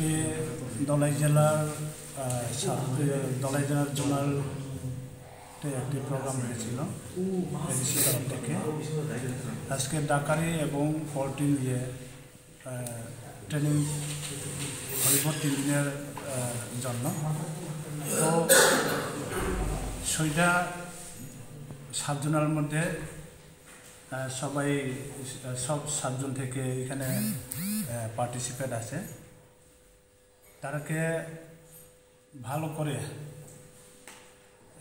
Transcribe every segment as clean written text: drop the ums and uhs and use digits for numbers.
আজকে ধলাই জেলার জোনাল একটি প্রোগ্রাম হয়েছিল এডিসি তরফ থেকে। আজকে ডাকারি এবং পোল্ট্রি নিয়ে ট্রেনিং হইব 3 দিনের জন্য। তো 7 জনের মধ্যে সব 7 জন থেকে এখানে পার্টিসিপেট আছে। তারাকে ভালো করে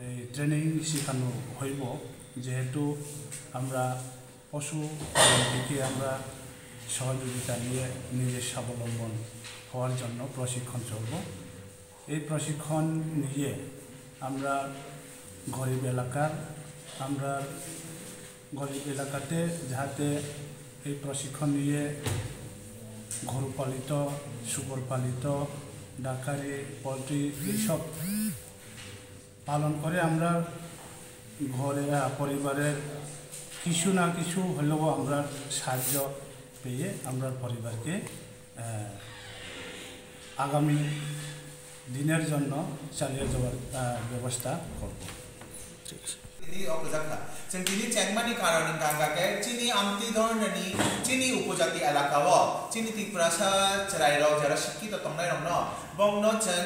এই ট্রেনিং শেখানো হইব, যেহেতু আমরা পশু পালন থেকে আমরা সহযোগিতা নিয়ে নিজের স্বাবলম্বন হওয়ার জন্য প্রশিক্ষণ চলব। এই প্রশিক্ষণ নিয়ে আমরা গরিব এলাকাতে যাতে এই প্রশিক্ষণ নিয়ে গরু পালিত, শুকর পালিত, ডাকারি, পোলট্রি এইসব পালন করে আমরা ঘরে পরিবারের কিছু না কিছু হলেও আমরা সাহায্য পেয়ে আমরা পরিবারকে আগামী দিনের জন্য চালিয়ে যাওয়ার ব্যবস্থা করব। ini opujaka जों दिनै चेंगमानि कारन गांगाके चिनि आमति धरननि चिनि उपजाति एलाकाओ चिनि तिप्रासा चराइराव जरा शिक्षित तंनाय रंनो बंगनो जों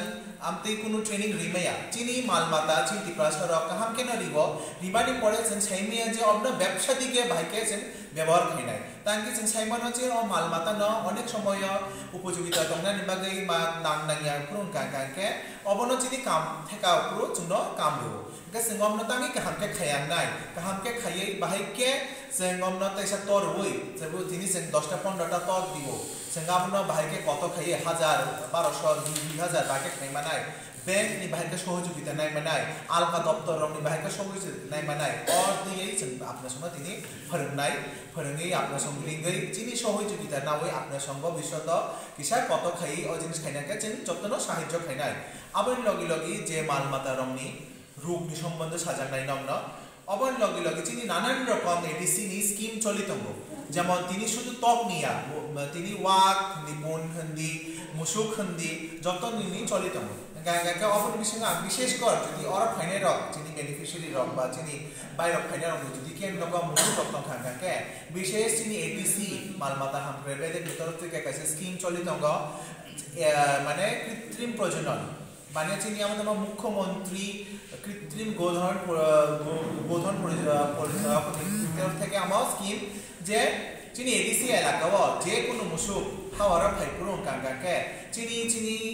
आमति कुनु ट्रेनिंग रिमाया चिनि मालमाता चिनि तिप्रासा रक काहाम केन रिबो रिबानि परे जों साइमिया जे अबनो व्यवसा दिके भाइके जों ব্যবহার খাইনাই तांकि जों साइमानो जे अ मालमाता न अनेक समय उपयोगिता तंनानि बागै मा नांनांगिया खुरुन गांगाके अबनो चिनि काम थेका उप्रु जोंनो काम दो जों अबनो तांगि काहामके खायांनाय काहामके खायै बाहायके जों अबनो तैसा तर हुई जेबो दिनि जों 10टा 15टा तर दिबो जों अबनो बाहायके कत खायै 1000 1200 2000 बाके खायमानाय बैंक नि बाहायके सहयोगिता नाय मानाय आलका दप्तर रंनि बाहायके सहयोगिता नाय मानाय और दियै जों आपना संग दिनि फोरोंङै आपना संग लिंगै चिनि सहयोगिता नावै आपना संग बिशद किसा कत खायै अ जिनिस खायनाके जों जतन साहाय्य खायनाय आबन लगी लगी जे मालमाता रंनि रोगनि सम्बन्ध साजानाय नम्न अबन लगी लगी चिनि नानान रकम एडिसि नि स्कीम चलितंगो जेमन तिनि शुधु तक निया तिनि वाक निपुण हन्दी मुसुक हन्दी जतननि चलितंगो गांगाके अबन बिसंगा विशेष कर जदि और फाइनाय रक चिनि बेनिफिशियरी रक बा चिनि बायरक फाइनाय रक जदि केन लगा मुसुक रक गांगाके विशेष चिनि एडिसि मालमाता हामप्रे बेदे भितर থেকে কাছে স্কিম চলিতंगो মানে কৃত্রিম প্রজনন মানে চিনি আমাদের মুখ্যমন্ত্রী কৃত্রিম গোধন পরিচালক থেকে আমার স্কিম যে চিনি এডিসি এলাকাও যে কোনো মুসুক খাওয়ার ফাইপুরন গাঙ্গাকে চিনি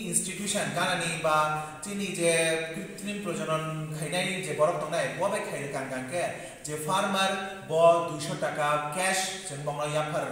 ইনস্টিটিউশন গানানি বা চিনি যে কৃত্রিম প্রজনন খাইনাই যে বরফ দंनाय ববে খাইরে গাঙ্গাকে যে ফার্মার ব 200 টাকা ক্যাশ जों बंगला याफार